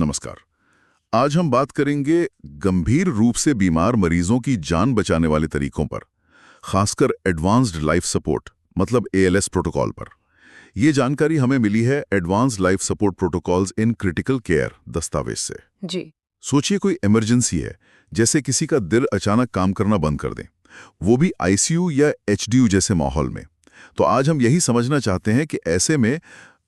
नमस्कार। आज हम बात करेंगे गंभीर रूप से बीमार मरीजों की जान बचाने वाले तरीकों पर, खासकर एडवांस्ड लाइफ सपोर्ट मतलब एएलएस प्रोटोकॉल पर। ये जानकारी हमें मिली है advanced life support protocols in critical care दस्तावेज से। जी। सोचिए कोई इमरजेंसी है, जैसे किसी का दिल अचानक काम करना बंद कर दे, वो भी आईसीयू या एचडीयू जैसे माहौल में। तो आज हम यही समझना चाहते हैं कि ऐसे में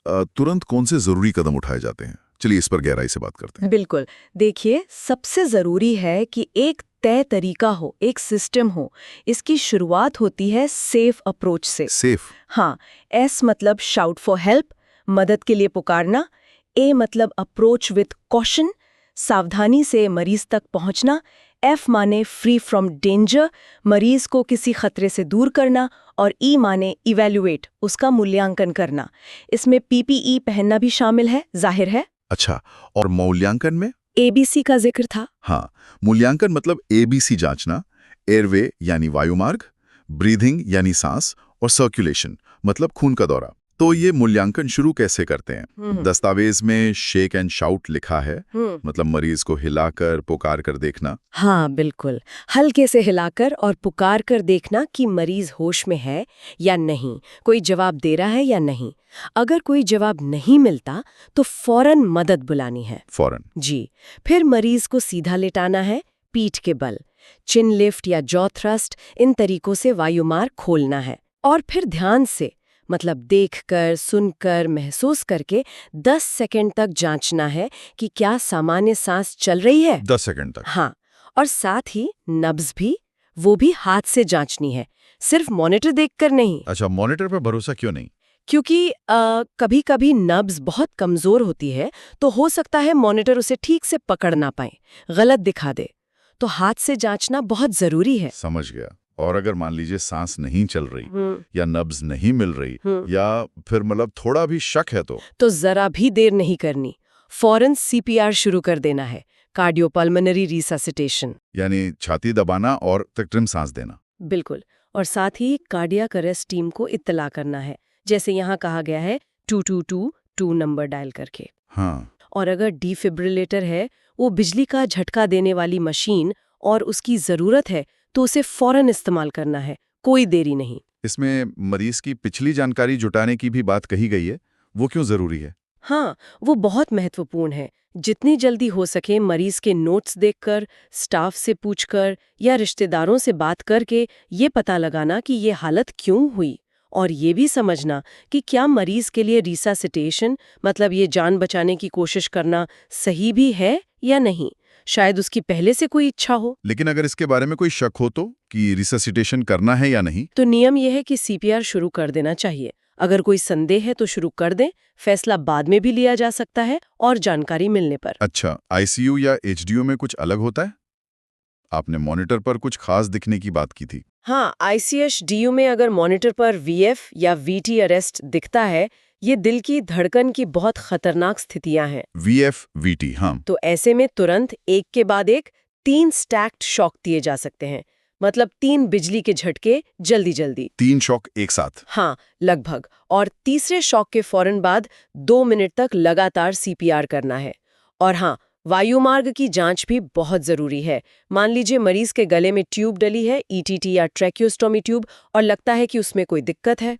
तुरंत कौन से जरूरी कदम उठाए जाते हैं। चलिए इस पर गहराई से बात करते हैं। बिल्कुल। देखिए, सबसे जरूरी है कि एक तय तरीका हो, एक सिस्टम हो। इसकी शुरुआत होती है सेफ अप्रोच से। सेफ? हाँ। एस मतलब शाउट फॉर हेल्प, मदद के लिए पुकारना। ए मतलब अप्रोच विथ कॉशन, सावधानी से मरीज तक पहुंचना। एफ माने फ्री फ्रॉम डेंजर, मरीज को किसी खतरे से दूर करना। और ई माने इवैल्यूएट, उसका मूल्यांकन करना। इसमें पीपीई पहनना भी शामिल है, जाहिर है। अच्छा, और मूल्यांकन में? एबीसी का जिक्र था। हाँ, मूल्यांकन मतलब एबीसी जांचना, एयरवे यानी वायुमार्ग, ब्रीथिंग यानी सांस, और सर्कुलेशन मतलब खून का दौरा। तो ये मूल्यांकन शुरू कैसे करते हैं? दस्तावेज में शेक एंड शाउट लिखा है, मतलब मरीज को हिलाकर पुकार कर देखना। हाँ बिल्कुल, हल्के से हिलाकर और पुकार कर देखना कि मरीज होश में है या नहीं, कोई जवाब दे रहा है या नहीं। अगर कोई जवाब नहीं मिलता तो फौरन मदद बुलानी है। फौरन? जी। फिर मरीज को सीधा लेटाना है, पीठ के बल, चिन लिफ्ट या जॉ थ्रस्ट, इन तरीकों से वायुमार्ग खोलना है। और फिर ध्यान से, मतलब देखकर, सुनकर, महसूस करके 10 सेकंड तक जांचना है कि क्या सामान्य सांस चल रही है। 10 सेकंड तक? हाँ। और साथ ही नब्ज भी, वो भी हाथ से जांचनी है, सिर्फ मॉनिटर देखकर नहीं। अच्छा, मॉनिटर पर भरोसा क्यों नहीं? क्योंकि कभी-कभी नब्ज बहुत कमजोर होती है, तो हो सकता है मॉनिटर उसे ठीक से पकड़ ना पाए, गलत दिखा दे। तो हाथ से जांचना बहुत जरूरी है। समझ गया। और अगर मान लीजिए सांस नहीं चल रही या नब्ज नहीं मिल रही या फिर मतलब थोड़ा भी शक है तो जरा भी देर नहीं करनी, फौरन सीपीआर शुरू कर देना है, कार्डियोपल्मोनरी रिससिटेशन, यानी छाती दबाना और कृत्रिम सांस देना। बिल्कुल। और साथ ही कार्डियक अरेस्ट टीम को इत्तला करना है, जैसे यहाँ कहा गया है 2222 नंबर डायल करके। हाँ। और अगर डिफिब्रिलेटर है, वो बिजली का झटका देने वाली मशीन, और उसकी जरूरत है तो उसे फौरन इस्तेमाल करना है, कोई देरी नहीं। इसमें मरीज की पिछली जानकारी जुटाने की भी बात कही गई है, वो क्यों जरूरी है? हाँ, वो बहुत महत्वपूर्ण है। जितनी जल्दी हो सके मरीज के नोट्स देखकर, स्टाफ से पूछकर या रिश्तेदारों से बात करके ये पता लगाना कि ये हालत क्यों हुई, और ये भी समझना कि क्या मरीज के लिए रिससिटेशन मतलब ये जान बचाने की कोशिश करना सही भी है या नहीं। शायद उसकी पहले से कोई इच्छा हो। लेकिन अगर इसके बारे में कोई शक हो तो, कि रिससिटेशन करना है या नहीं, तो नियम यह है कि सीपीआर शुरू कर देना चाहिए। अगर कोई संदेह है तो शुरू कर दें, फैसला बाद में भी लिया जा सकता है और जानकारी मिलने पर। अच्छा, आईसीयू या एचडीयू में कुछ अलग होता है? आपने मॉनिटर पर कुछ खास दिखने की बात की थी। हाँ, आईसीएच-डीयू में अगर मॉनिटर पर वीएफ या वीटी अरेस्ट दिखता है, ये दिल की धड़कन की बहुत खतरनाक स्थितियां हैं। वीएफ वीटी, हाँ। तो ऐसे में तुरंत एक के बाद एक 3 स्टैक्ड शॉक दिए जा सकते हैं, मतलब 3 बिजली के झटके जल्दी जल्दी। 3 शॉक एक साथ? हाँ, लगभग। और तीसरे शॉक के फौरन बाद 2 मिनट तक लगातार सीपीआर करना है। और हाँ, वायुमार्ग की जांच भी बहुत जरूरी है। मान लीजिए मरीज के गले में ट्यूब डली है, ईटीटी या ट्रैकियोस्टोमी ट्यूब, और लगता है कि उसमें कोई दिक्कत है,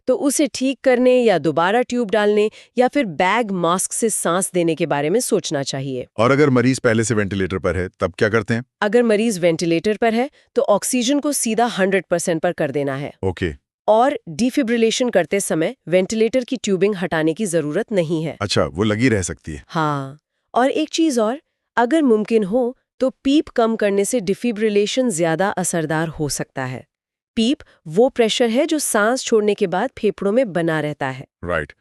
तो उसे ठीक करने या दोबारा ट्यूब डालने या फिर बैग मास्क से सांस देने के बारे में सोचना चाहिए। और अगर मरीज पहले से वेंटिलेटर पर है तब क्या करते हैं? अगर मरीज वेंटिलेटर पर है तो ऑक्सीजन को सीधा 100% पर कर देना है। ओके। और डिफिब्रिलेशन करते समय वेंटिलेटर की ट्यूबिंग हटाने की जरूरत नहीं है। अच्छा, वो लगी रह सकती है। हाँ। और एक चीज और, अगर मुमकिन हो तो पीप कम करने से डिफिब्रिलेशन ज्यादा असरदार हो सकता है। पीप वो प्रेशर है जो सांस छोड़ने के बाद फेफड़ों में बना रहता है। राइट।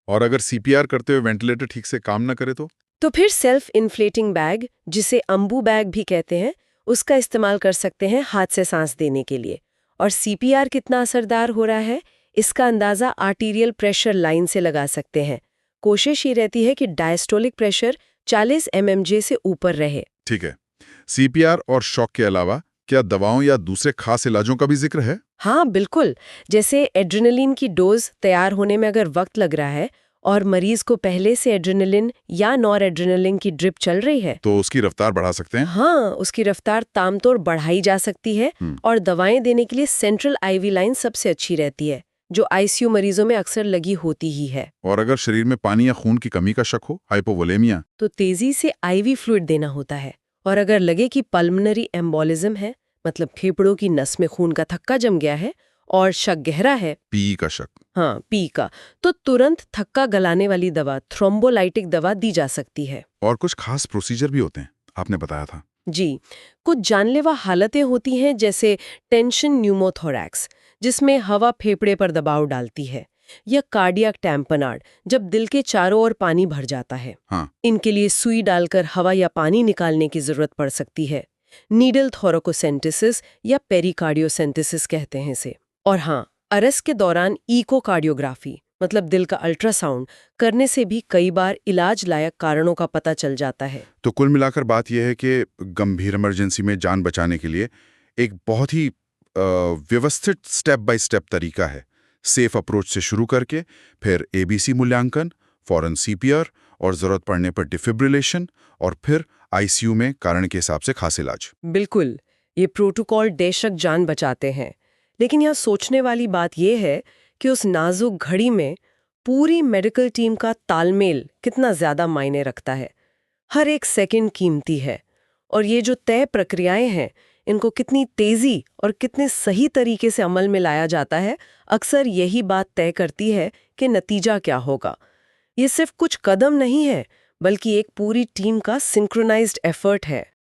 और अगर सीपीआर करते हुए वेंटिलेटर ठीक से काम न करे तो फिर सेल्फ इन्फ्लेटिंग बैग, जिसे अम्बू बैग भी कहते हैं, उसका इस्तेमाल कर सकते हैं हाथ से सांस देने के लिए। और सीपीआर कितना असरदार हो रहा है, इसका अंदाजा आर्टीरियल प्रेशर लाइन से लगा सकते हैं। कोशिश ये रहती है कि डायस्टोलिक प्रेशर 40 mmJ से ऊपर रहे। ठीक है। सीपीआर और शॉक के अलावा क्या दवाओं या दूसरे खास इलाजों का भी जिक्र है? हाँ बिल्कुल। जैसे एड्रेनलिन की डोज तैयार होने में अगर वक्त लग रहा है और मरीज को पहले से एड्रेनलिन या नॉर एड्रेनलिन की ड्रिप चल रही है तो उसकी रफ्तार बढ़ा सकते हैं। हाँ, उसकी रफ्तार तामतोड़ बढ़ाई जा सकती है और दवाएं देने के लिए सेंट्रल आईवी लाइन सबसे अच्छी रहती है, जो आईसीयू मरीजों में अक्सर लगी होती ही है। और अगर शरीर में पानी या खून की कमी का शक हो, हाइपोवोलेमिया, तो तेजी से आईवी फ्लूइड देना होता है। और अगर लगे कि पल्मोनरी एम्बोलिज्म है, मतलब फेफड़ों की नस में खून का थक्का जम गया है और शक गहरा है, पी का शक, हाँ पी का, तो तुरंत थक्का गलाने वाली दवा, थ्रोम्बोलाइटिक दवा दी जा सकती है। और कुछ खास प्रोसीजर भी होते हैं, आपने बताया था। जी, कुछ जानलेवा हालतें होती हैं जैसे टेंशन न्यूमोथोरैक्स, जिसमें हवा फेफड़े पर दबाव डालती है, या कार्डियक टैम्पनार्ड, जब दिल के चारों ओर पानी भर जाता है। हाँ। इनके लिए सुई डालकर हवा या पानी निकालने की जरूरत पड़ सकती है। नीडल थोरकोसेंटेसिस या पेरिकार्डियोसेंटेसिस कहते हैं इसे। और हाँ, अरेस्ट के दौरान इकोकार्डियोग्राफी, मतलब दिल का अल्ट्रासाउंड करने से भी कई बार इलाज लायक कारणों का पता चल जाता है। तो कुल मिलाकर बात यह है कि गंभीर इमरजेंसी में जान बचाने के लिए एक बहुत ही व्यवस्थित स्टेप बाय स्टेप तरीका है। सेफ अप्रोच से शुरू करके फिर एबीसी मूल्यांकन, फौरन सीपीआर और जरूरत पड़ने पर डिफिब्रिलेशन और फिर आईसीयू में कारण के हिसाब से खास इलाज। बिल्कुल, ये प्रोटोकॉल बेशक जान बचाते हैं, लेकिन यहाँ सोचने वाली बात यह है कि उस नाजुक घड़ी में पूरी मेडिकल टीम का तालमेल कितना ज्यादा मायने रखता है। हर एक सेकंड कीमती है, और ये जो तय प्रक्रियाएं हैं, इनको कितनी तेजी और कितने सही तरीके से अमल में लाया जाता है, अक्सर यही बात तय करती है कि नतीजा क्या होगा। ये सिर्फ कुछ कदम नहीं है, बल्कि एक पूरी टीम का सिंक्रोनाइज्ड एफर्ट है।